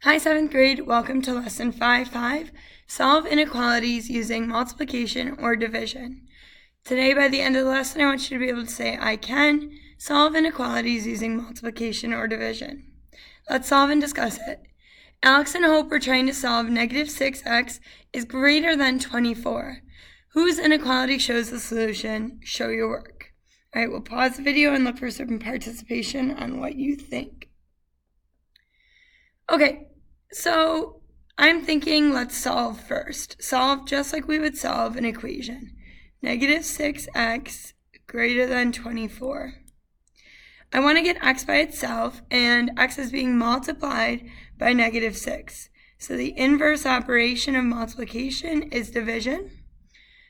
Hi, 7th grade. Welcome to Lesson 5.5, Solve Inequalities Using Multiplication or Division. Today, by the end of the lesson, I want you to be able to say, I can solve inequalities using multiplication or division. Let's solve and discuss it. Alex and Hope were trying to solve negative 6x is greater than 24. Whose inequality shows the solution? Show your work. All right, we'll pause the video and look for some participation on what you think. Okay. So I'm thinking let's solve first. Solve just like we would solve an equation. Negative 6x greater than 24. I want to get x by itself, and x is being multiplied by negative 6. So the inverse operation of multiplication is division.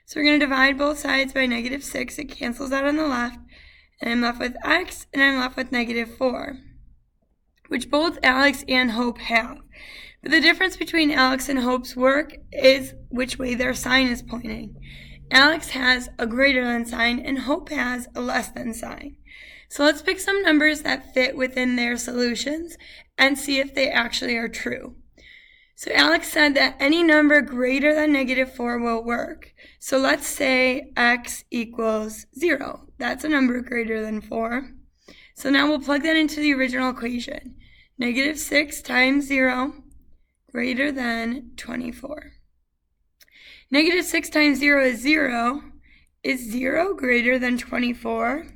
So we're going to divide both sides by negative 6. It cancels out on the left, and I'm left with x, and I'm left with negative 4, which both Alex and Hope have. But the difference between Alex and Hope's work is which way their sign is pointing. Alex has a greater than sign and Hope has a less than sign. So let's pick some numbers that fit within their solutions and see if they actually are true. So Alex said that any number greater than negative 4 will work. So let's say x equals 0. That's a number greater than 4. So now we'll plug that into the original equation. Negative 6 times 0 greater than 24. Negative 6 times 0 is 0. Is 0 greater than 24?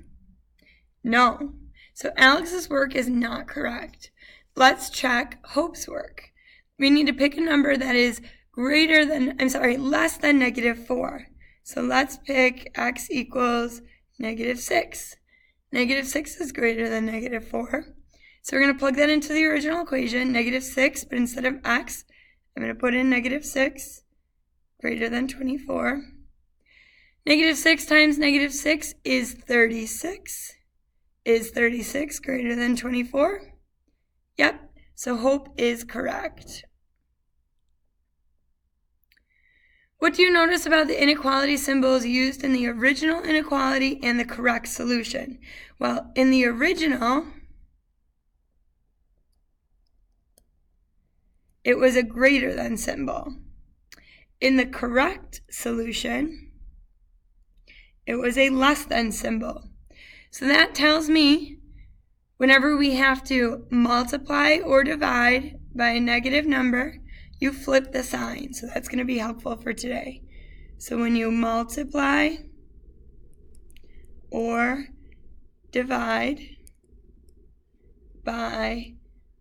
No. So Alex's work is not correct. Let's check Hope's work. We need to pick a number that is less than negative 4. So let's pick x equals negative 6. Negative 6 is greater than negative 4. So we're going to plug that into the original equation, negative 6, but instead of x, I'm going to put in negative 6 greater than 24. Negative 6 times negative 6 is 36. Is 36 greater than 24? Yep, so Hope is correct. What do you notice about the inequality symbols used in the original inequality and the correct solution? Well, in the original, it was a greater than symbol. In the correct solution, it was a less than symbol. So that tells me whenever we have to multiply or divide by a negative number, you flip the sign. So that's going to be helpful for today. So when you multiply or divide by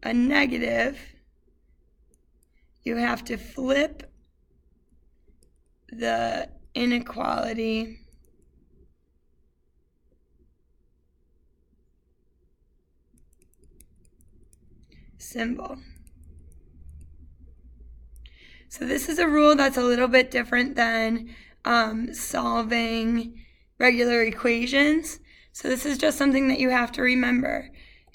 a negative, you have to flip the inequality symbol. So this is a rule that's a little bit different than solving regular equations. So this is just something that you have to remember.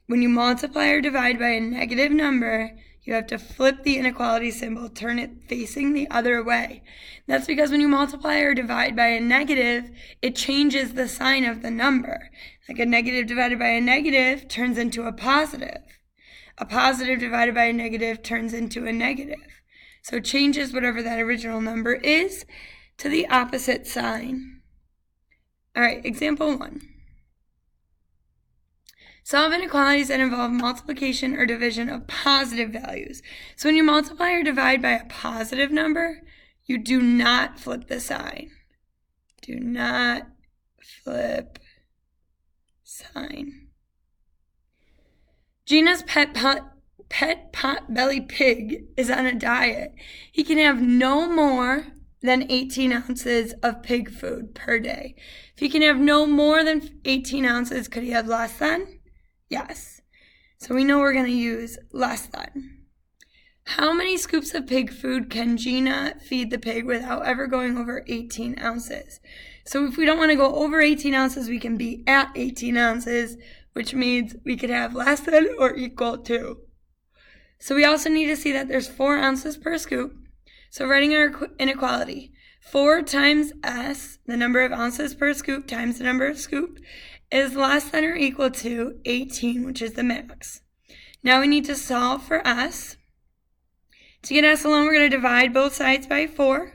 When you multiply or divide by a negative number, you have to flip the inequality symbol, turn it facing the other way. That's because when you multiply or divide by a negative, it changes the sign of the number. Like a negative divided by a negative turns into a positive. A positive divided by a negative turns into a negative. So it changes whatever that original number is to the opposite sign. All right, example 1. Solve inequalities that involve multiplication or division of positive values. So when you multiply or divide by a positive number, you do not flip the sign. Do not flip sign. Gina's pet potbelly pig is on a diet. He can have no more than 18 ounces of pig food per day. If he can have no more than 18 ounces, could he have less than? Yes. So we know we're going to use less than. How many scoops of pig food can Gina feed the pig without ever going over 18 ounces? So if we don't want to go over 18 ounces, we can be at 18 ounces, which means we could have less than or equal to. So we also need to see that there's 4 ounces per scoop. So writing our inequality, 4 times S, the number of ounces per scoop, times the number of scoop, is less than or equal to 18, which is the max. Now we need to solve for S. To get s alone, we're going to divide both sides by 4.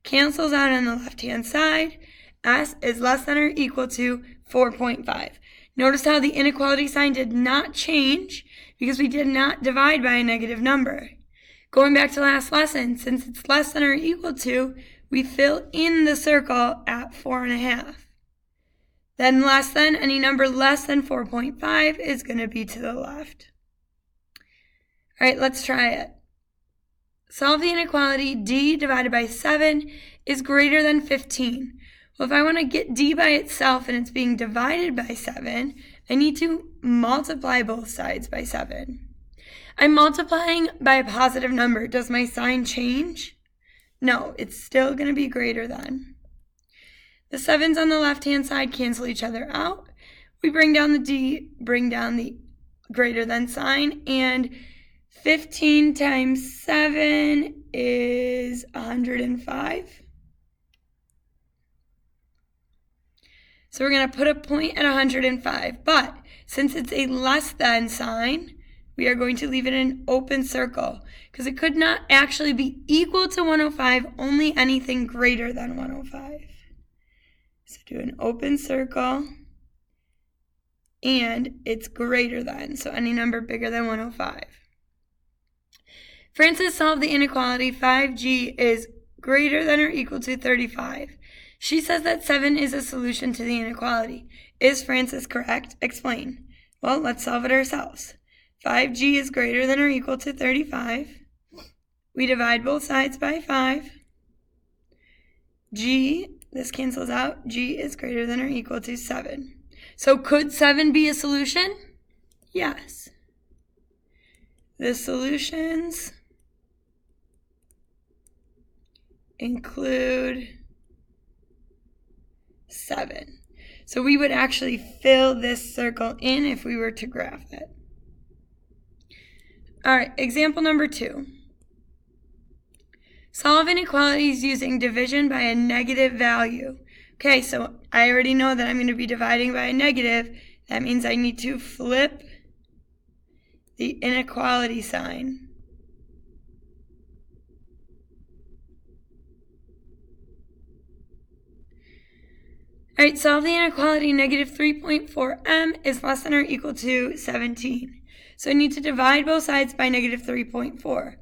Cancels out on the left-hand side. S is less than or equal to 4.5. Notice how the inequality sign did not change because we did not divide by a negative number. Going back to last lesson, since it's less than or equal to, we fill in the circle at 4.5. Then less than, any number less than 4.5 is going to be to the left. All right, let's try it. Solve the inequality d divided by 7 is greater than 15. Well, if I want to get d by itself and it's being divided by 7, I need to multiply both sides by 7. I'm multiplying by a positive number. Does my sign change? No, it's still going to be greater than. The 7's on the left-hand side cancel each other out. We bring down the d, bring down the greater than sign, and 15 times 7 is 105. So we're going to put a point at 105. But since it's a less than sign, we are going to leave it in an open circle because it could not actually be equal to 105, only anything greater than 105. So do an open circle, and it's greater than, so any number bigger than 105. Frances solved the inequality 5g is greater than or equal to 35. She says that 7 is a solution to the inequality. Is Frances correct? Explain. Well, let's solve it ourselves. 5g is greater than or equal to 35. We divide both sides by 5. G, this cancels out. G is greater than or equal to 7. So could 7 be a solution? Yes. The solutions include 7. So we would actually fill this circle in if we were to graph it. All right, example number 2. Solve inequalities using division by a negative value. Okay, so I already know that I'm going to be dividing by a negative. That means I need to flip the inequality sign. All right, solve the inequality negative 3.4m is less than or equal to 17. So I need to divide both sides by negative 3.4.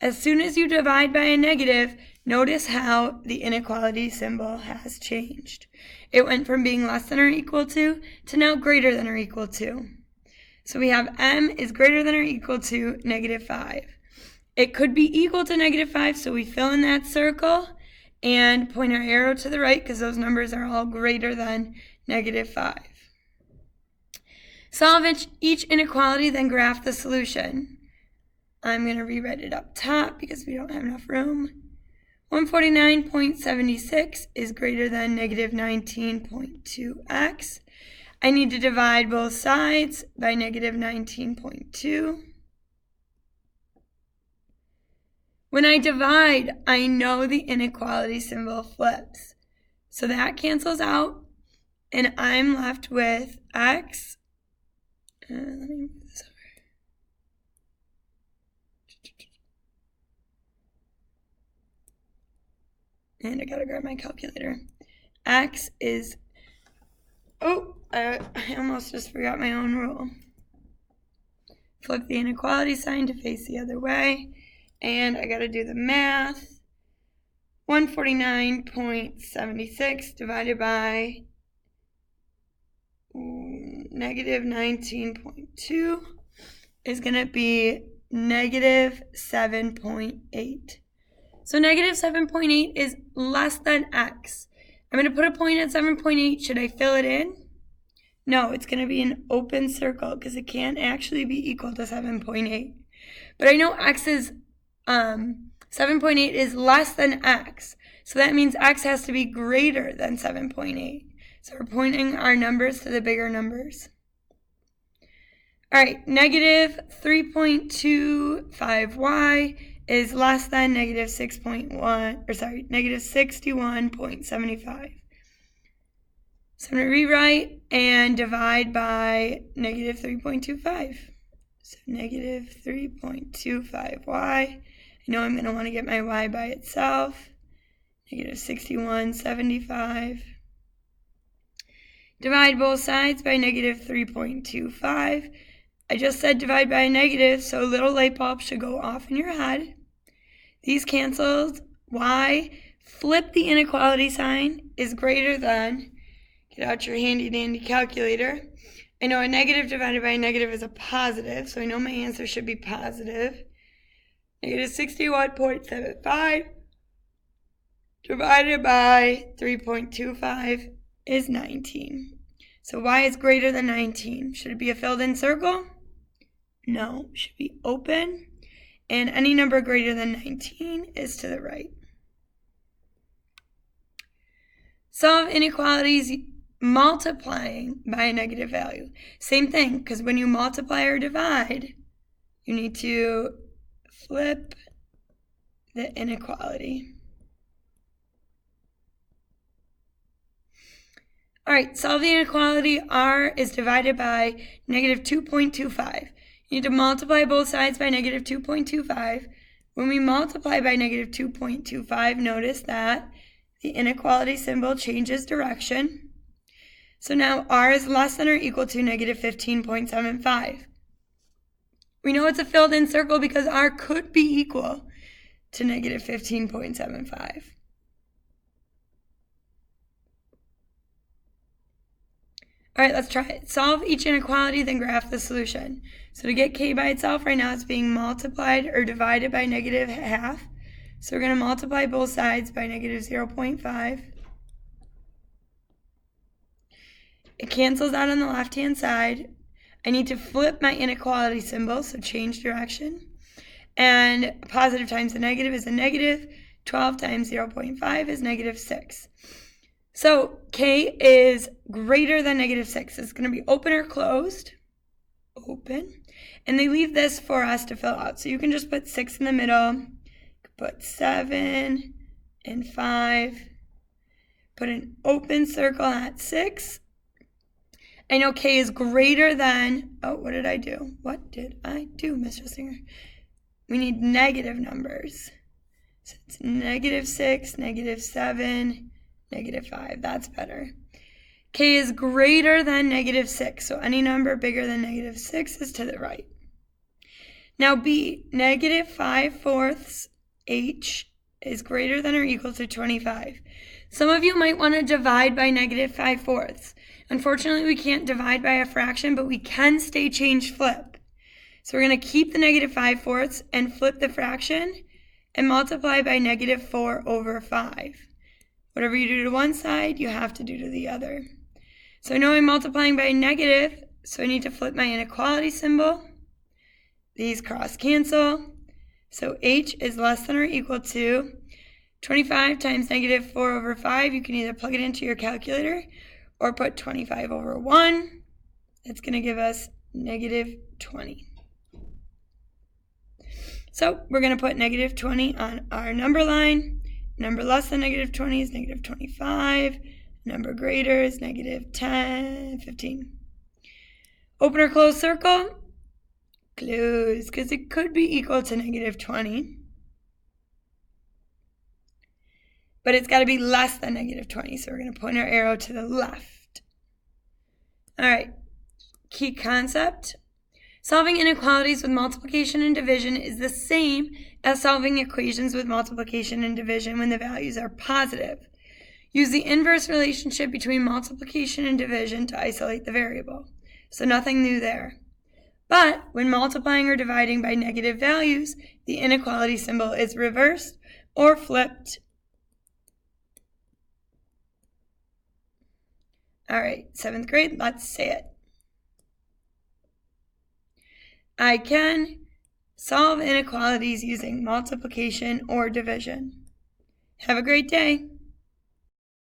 As soon as you divide by a negative, notice how the inequality symbol has changed. It went from being less than or equal to now greater than or equal to. So we have m is greater than or equal to negative 5. It could be equal to negative 5, so we fill in that circle and point our arrow to the right because those numbers are all greater than negative 5. Solve each inequality, then graph the solution. I'm going to rewrite it up top because we don't have enough room. 149.76 is greater than negative 19.2x. I need to divide both sides by negative 19.2. When I divide, I know the inequality symbol flips. So that cancels out, and I'm left with x. Let me move this over. And I gotta grab my calculator. X is, I almost just forgot my own rule. Flip the inequality sign to face the other way. And I gotta do the math. 149.76 divided by negative 19.2 is gonna be negative 7.8. So negative 7.8 is less than x. I'm going to put a point at 7.8. Should I fill it in? No, it's going to be an open circle because it can't actually be equal to 7.8. But I know x is 7.8 is less than x. So that means x has to be greater than 7.8. So we're pointing our numbers to the bigger numbers. All right, negative 3.25y is less than negative 61.75. So I'm going to rewrite and divide by negative 3.25. So negative 3.25y. I know I'm going to want to get my y by itself. Negative 61/75. Divide both sides by negative 3.25. I just said divide by a negative, so a little light bulb should go off in your head. These cancels. Y, flip the inequality sign, is greater than, get out your handy dandy calculator. I know a negative divided by a negative is a positive, so I know my answer should be positive. Negative 61.75 divided by 3.25 is 19. So y is greater than 19. Should it be a filled in circle? No, it should be open. And any number greater than 19 is to the right. Solve inequalities multiplying by a negative value. Same thing, because when you multiply or divide, you need to flip the inequality. All right, solve the inequality. R is divided by negative 2.25. You need to multiply both sides by negative 2.25. When we multiply by negative 2.25, notice that the inequality symbol changes direction. So now R is less than or equal to negative 15.75. We know it's a filled in circle because R could be equal to negative 15.75. All right, let's try it. Solve each inequality, then graph the solution. So to get k by itself, right now it's being multiplied or divided by negative half. So we're going to multiply both sides by negative 0.5. It cancels out on the left-hand side. I need to flip my inequality symbol, so change direction. And positive times a negative is a negative. 12 times 0.5 is negative 6. So k is greater than negative 6. It's going to be open or closed. Open. And they leave this for us to fill out. So you can just put 6 in the middle. Put 7 and 5. Put an open circle at 6. I know k is greater than, oh, what did I do? What did I do, Mr. Singer? We need negative numbers. So it's negative 6, negative 7, negative 5. That's better. K is greater than negative 6. So any number bigger than negative 6 is to the right. Now B, negative 5/4 H is greater than or equal to 25. Some of you might want to divide by negative 5/4. Unfortunately, we can't divide by a fraction, but we can stay change flip. So we're going to keep the negative 5/4 and flip the fraction and multiply by negative 4/5. Whatever you do to one side, you have to do to the other. So I know I'm multiplying by negative, so I need to flip my inequality symbol. These cross cancel. So H is less than or equal to 25 times negative 4/5. You can either plug it into your calculator or put 25/1. That's going to give us negative 20. So we're going to put negative 20 on our number line. Number less than negative 20 is negative 25. Number greater is negative 10, 15. Open or close circle? Close, because it could be equal to negative 20. But it's got to be less than negative 20, so we're going to point our arrow to the left. All right, key concept. Solving inequalities with multiplication and division is the same as solving equations with multiplication and division when the values are positive. Use the inverse relationship between multiplication and division to isolate the variable. So nothing new there. But when multiplying or dividing by negative values, the inequality symbol is reversed or flipped. All right, 7th grade, let's say it. I can solve inequalities using multiplication or division. Have a great day.